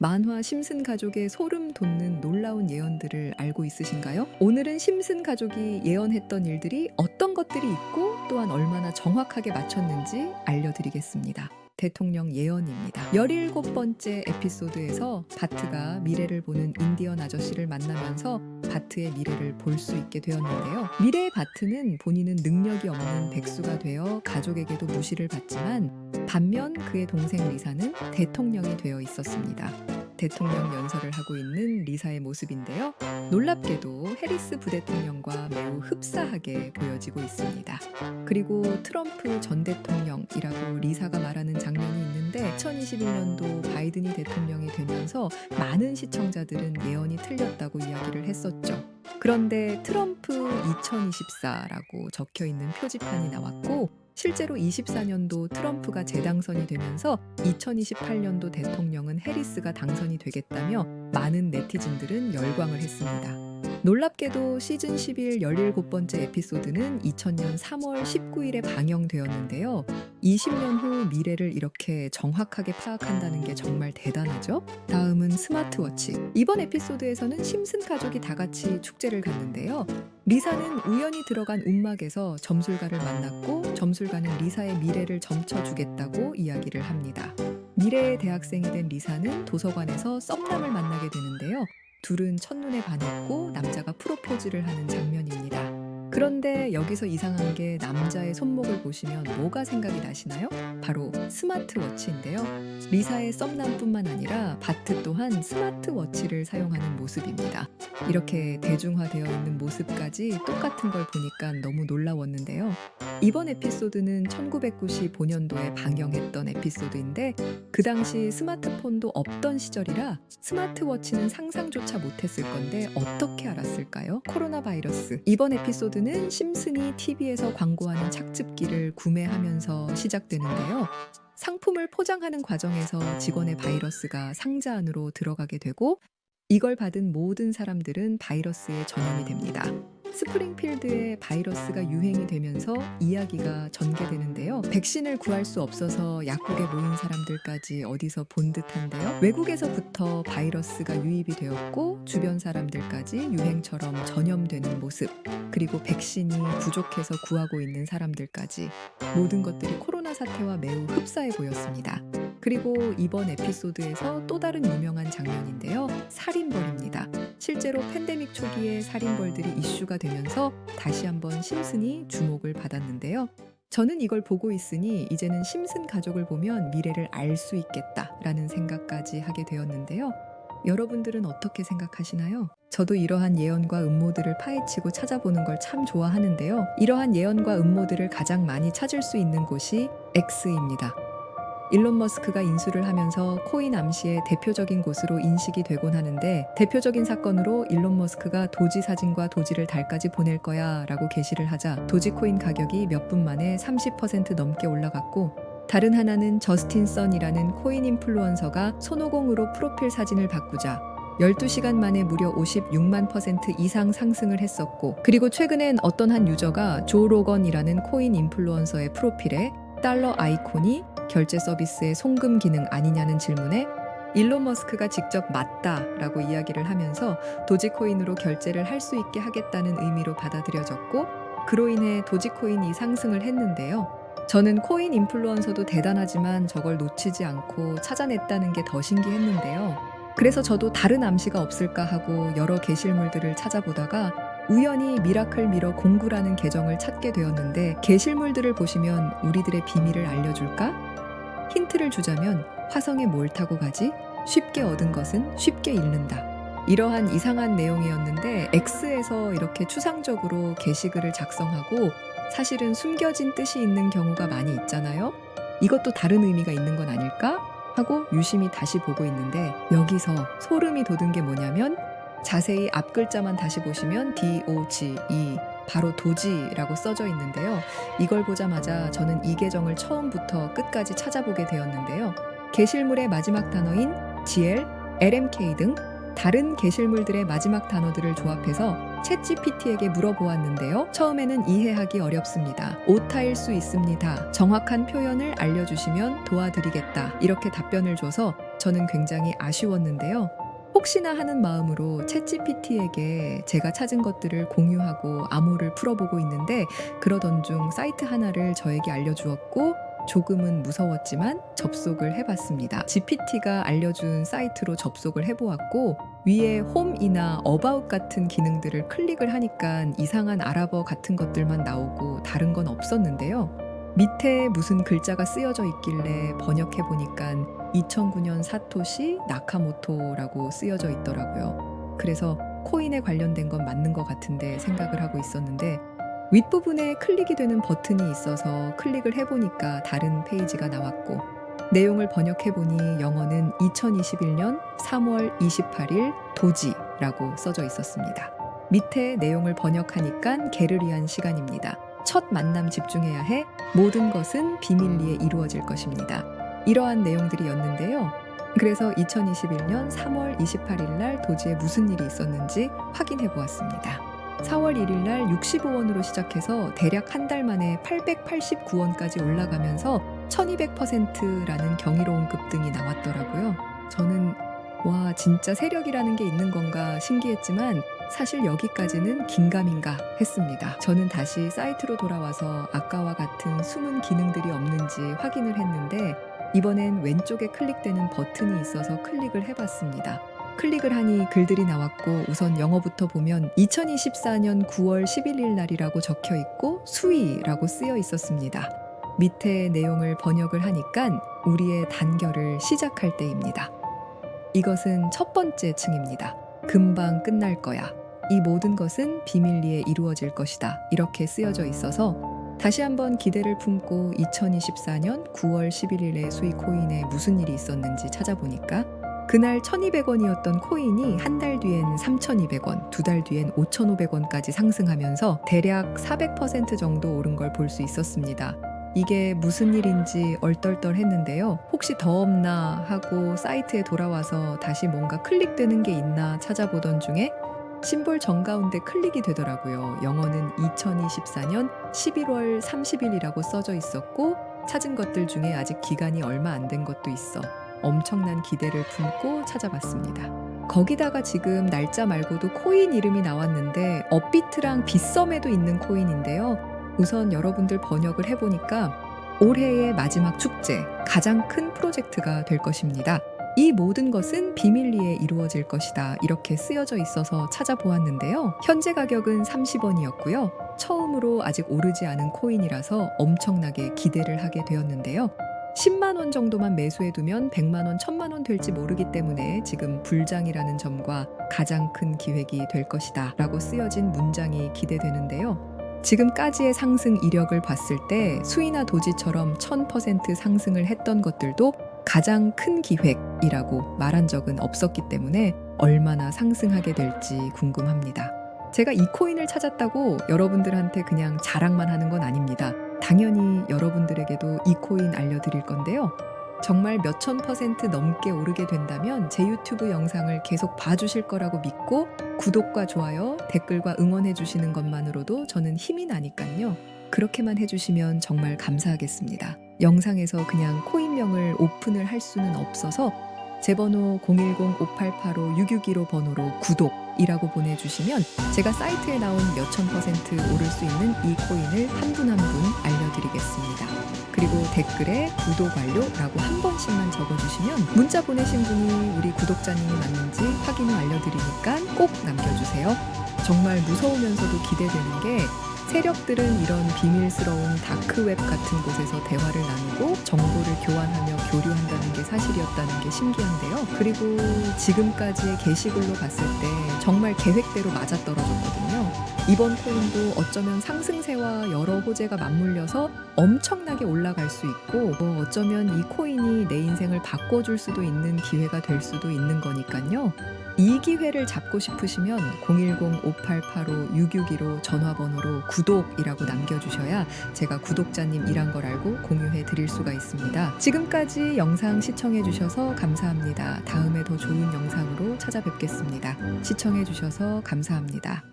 만화 심슨 가족의 소름 돋는 놀라운 예언들을 알고 있으신가요? 오늘은 심슨 가족이 예언했던 일들이 어떤 것들이 있고 또한 얼마나 정확하게 맞췄는지 알려드리겠습니다. 대통령 예언입니다. 17번째 에피소드에서 바트가 미래를 보는 인디언 아저씨를 만나면서 바트의 미래를 볼 수 있게 되었는데요. 미래의 바트는 본인은 능력이 없는 백수가 되어 가족에게도 무시를 받지만 반면 그의 동생 리사는 대통령이 되어 있었습니다. 대통령 연설을 하고 있는 리사의 모습인데요. 놀랍게도 해리스 부대통령과 매우 흡사하게 보여지고 있습니다. 그리고 트럼프 전 대통령이라고 리사가 말하는 장면이 있는데 2021년도 바이든이 대통령이 되면서 많은 시청자들은 예언이 틀렸다고 이야기를 했었죠. 그런데 트럼프 2024라고 적혀 있는 표지판이 나왔고 실제로 24년도 트럼프가 재당선이 되면서 2028년도 대통령은 해리스가 당선이 되겠다며 많은 네티즌들은 열광을 했습니다. 놀랍게도 시즌 11 17번째 에피소드는 2000년 3월 19일에 방영되었는데요. 20년 후 미래를 이렇게 정확하게 파악한다는 게 정말 대단하죠? 다음은 스마트워치. 이번 에피소드에서는 심슨 가족이 다 같이 축제를 갔는데요. 리사는 우연히 들어간 움막에서 점술가를 만났고 점술가는 리사의 미래를 점쳐주겠다고 이야기를 합니다. 미래의 대학생이 된 리사는 도서관에서 썸남을 만나게 되는데요. 둘은 첫눈에 반했고 남자가 프로포즈를 하는 장면입니다. 그런데 여기서 이상한 게 남자의 손목을 보시면 뭐가 생각이 나시나요? 바로 스마트워치인데요. 리사의 썸남뿐만 아니라 바트 또한 스마트워치를 사용하는 모습입니다. 이렇게 대중화되어 있는 모습까지 똑같은 걸 보니까 너무 놀라웠는데요. 이번 에피소드는 1995년도에 방영했던 에피소드인데 그 당시 스마트폰도 없던 시절이라 스마트워치는 상상조차 못했을 건데 어떻게 알았을까요? 코로나 바이러스. 이번 에피소드는 심슨이 TV에서 광고하는 착즙기를 구매하면서 시작되는데요. 상품을 포장하는 과정에서 직원의 바이러스가 상자 안으로 들어가게 되고 이걸 받은 모든 사람들은 바이러스에 전염이 됩니다. 스프링필드에 바이러스가 유행이 되면서 이야기가 전개되는데요. 백신을 구할 수 없어서 약국에 모인 사람들까지 어디서 본 듯한데요. 외국에서부터 바이러스가 유입이 되었고 주변 사람들까지 유행처럼 전염되는 모습, 그리고 백신이 부족해서 구하고 있는 사람들까지 모든 것들이 코로나 사태와 매우 흡사해 보였습니다. 그리고 이번 에피소드에서 또 다른 유명한 장면인데요. 살인벌입니다. 실제로 팬데믹 초기에 살인벌들이 이슈가 되면서 다시 한번 심슨이 주목을 받았는데요. 저는 이걸 보고 있으니 이제는 심슨 가족을 보면 미래를 알 수 있겠다라는 생각까지 하게 되었는데요. 여러분들은 어떻게 생각하시나요? 저도 이러한 예언과 음모들을 파헤치고 찾아보는 걸 참 좋아하는데요. 이러한 예언과 음모들을 가장 많이 찾을 수 있는 곳이 X입니다. 일론 머스크가 인수를 하면서 코인 암시의 대표적인 곳으로 인식이 되곤 하는데 대표적인 사건으로 일론 머스크가 도지 사진과 도지를 달까지 보낼 거야 라고 게시를 하자 도지코인 가격이 몇 분 만에 30% 넘게 올라갔고 다른 하나는 저스틴 선이라는 코인 인플루언서가 손오공으로 프로필 사진을 바꾸자 12시간 만에 무려 56만 % 이상 상승을 했었고 그리고 최근엔 어떤 한 유저가 조 로건이라는 코인 인플루언서의 프로필에 달러 아이콘이 결제 서비스의 송금 기능 아니냐는 질문에 일론 머스크가 직접 맞다라고 이야기를 하면서 도지코인으로 결제를 할 수 있게 하겠다는 의미로 받아들여졌고 그로 인해 도지코인이 상승을 했는데요. 저는 코인 인플루언서도 대단하지만 저걸 놓치지 않고 찾아냈다는 게 더 신기했는데요. 그래서 저도 다른 암시가 없을까 하고 여러 게시물들을 찾아보다가 우연히 미라클 미러 공구라는 계정을 찾게 되었는데 게시물들을 보시면 우리들의 비밀을 알려줄까? 힌트를 주자면 화성에 뭘 타고 가지? 쉽게 얻은 것은 쉽게 잃는다. 이러한 이상한 내용이었는데 X에서 이렇게 추상적으로 게시글을 작성하고 사실은 숨겨진 뜻이 있는 경우가 많이 있잖아요. 이것도 다른 의미가 있는 건 아닐까? 하고 유심히 다시 보고 있는데 여기서 소름이 돋은 게 뭐냐면 자세히 앞 글자만 다시 보시면 DOGE 바로 도지라고 써져 있는데요. 이걸 보자마자 저는 이 계정을 처음부터 끝까지 찾아보게 되었는데요. 게시물의 마지막 단어인 GL, LMK 등 다른 게시물들의 마지막 단어들을 조합해서 챗GPT에게 물어보았는데요. 처음에는 이해하기 어렵습니다. 오타일 수 있습니다. 정확한 표현을 알려주시면 도와드리겠다. 이렇게 답변을 줘서 저는 굉장히 아쉬웠는데요. 혹시나 하는 마음으로 챗GPT에게 제가 찾은 것들을 공유하고 암호를 풀어보고 있는데 그러던 중 사이트 하나를 저에게 알려주었고 조금은 무서웠지만 접속을 해봤습니다. GPT가 알려준 사이트로 접속을 해보았고 위에 홈이나 어바웃 같은 기능들을 클릭을 하니까 이상한 아랍어 같은 것들만 나오고 다른 건 없었는데요. 밑에 무슨 글자가 쓰여져 있길래 번역해보니까 2009년 사토시 나카모토라고 쓰여져 있더라고요. 그래서 코인에 관련된 건 맞는 것 같은데 생각을 하고 있었는데 윗부분에 클릭이 되는 버튼이 있어서 클릭을 해보니까 다른 페이지가 나왔고 내용을 번역해보니 영어는 2021년 3월 28일 도지라고 써져 있었습니다. 밑에 내용을 번역하니까 개를 위한 시간입니다. 첫 만남 집중해야 해. 모든 것은 비밀리에 이루어질 것입니다. 이러한 내용들이었는데요. 그래서 2021년 3월 28일 날 도지에 무슨 일이 있었는지 확인해 보았습니다. 4월 1일 날 65원으로 시작해서 대략 한 달 만에 889원까지 올라가면서 1200%라는 경이로운 급등이 나왔더라고요. 저는 와 진짜 세력이라는 게 있는 건가 신기했지만 사실 여기까지는 긴가민가 했습니다. 저는 다시 사이트로 돌아와서 아까와 같은 숨은 기능들이 없는지 확인을 했는데 이번엔 왼쪽에 클릭되는 버튼이 있어서 클릭을 해봤습니다. 클릭을 하니 글들이 나왔고 우선 영어부터 보면 2024년 9월 11일 날이라고 적혀 있고 수위라고 쓰여 있었습니다. 밑에 내용을 번역을 하니까 우리의 단결을 시작할 때입니다. 이것은 첫 번째 층입니다. 금방 끝날 거야. 이 모든 것은 비밀리에 이루어질 것이다. 이렇게 쓰여져 있어서 다시 한번 기대를 품고 2024년 9월 11일에 수익 코인에 무슨 일이 있었는지 찾아보니까 그날 1200원이었던 코인이 한 달 뒤엔 3200원, 두 달 뒤엔 5500원까지 상승하면서 대략 400% 정도 오른 걸 볼 수 있었습니다. 이게 무슨 일인지 얼떨떨했는데요. 혹시 더 없나 하고 사이트에 돌아와서 다시 뭔가 클릭되는 게 있나 찾아보던 중에 심볼 정가운데 클릭이 되더라고요. 영어는 2024년 11월 30일이라고 써져 있었고 찾은 것들 중에 아직 기간이 얼마 안 된 것도 있어. 엄청난 기대를 품고 찾아봤습니다. 거기다가 지금 날짜 말고도 코인 이름이 나왔는데 업비트랑 빗썸에도 있는 코인인데요. 우선 여러분들 번역을 해보니까 올해의 마지막 축제, 가장 큰 프로젝트가 될 것입니다. 이 모든 것은 비밀리에 이루어질 것이다. 이렇게 쓰여져 있어서 찾아보았는데요. 현재 가격은 30원이었고요. 처음으로 아직 오르지 않은 코인이라서 엄청나게 기대를 하게 되었는데요. 10만 원 정도만 매수해두면 100만 원, 1000만 원 될지 모르기 때문에 지금 불장이라는 점과 가장 큰 기획이 될 것이다 라고 쓰여진 문장이 기대되는데요. 지금까지의 상승 이력을 봤을 때 수이나 도지처럼 1000% 상승을 했던 것들도 가장 큰 기획이라고 말한 적은 없었기 때문에 얼마나 상승하게 될지 궁금합니다. 제가 이 코인을 찾았다고 여러분들한테 그냥 자랑만 하는 건 아닙니다. 당연히 여러분들에게도 이 코인 알려드릴 건데요. 정말 몇천 % 넘게 오르게 된다면 제 유튜브 영상을 계속 봐주실 거라고 믿고 구독과 좋아요, 댓글과 응원해 주시는 것만으로도 저는 힘이 나니까요. 그렇게만 해주시면 정말 감사하겠습니다. 영상에서 그냥 코인명을 오픈을 할 수는 없어서 제 번호 010-5885-6615 번호로 구독이라고 보내주시면 제가 사이트에 나온 몇천 % 오를 수 있는 이 코인을 한 분 한 분 알려드리겠습니다. 그리고 댓글에 구독 완료라고 한 번씩만 적어주시면 문자 보내신 분이 우리 구독자님이 맞는지 확인 후 알려드리니까 꼭 남겨주세요. 정말 무서우면서도 기대되는 게 세력들은 이런 비밀스러운 다크웹 같은 곳에서 대화를 나누고 정보를 교환하며 교류한다는 게 사실이었다는 게 신기한데요. 그리고 지금까지의 게시글로 봤을 때 정말 계획대로 맞아떨어졌거든요. 이번 코인도 어쩌면 상승세와 여러 호재가 맞물려서 엄청나게 올라갈 수 있고 어쩌면 이 코인이 내 인생을 바꿔줄 수도 있는 기회가 될 수도 있는 거니까요. 이 기회를 잡고 싶으시면 010-5885-6615 전화번호로 구독이라고 남겨주셔야 제가 구독자님이란 걸 알고 공유해 드릴 수가 있습니다. 지금까지 영상 시청해 주셔서 감사합니다. 다음에 더 좋은 영상으로 찾아뵙겠습니다. 시청해 주셔서 감사합니다.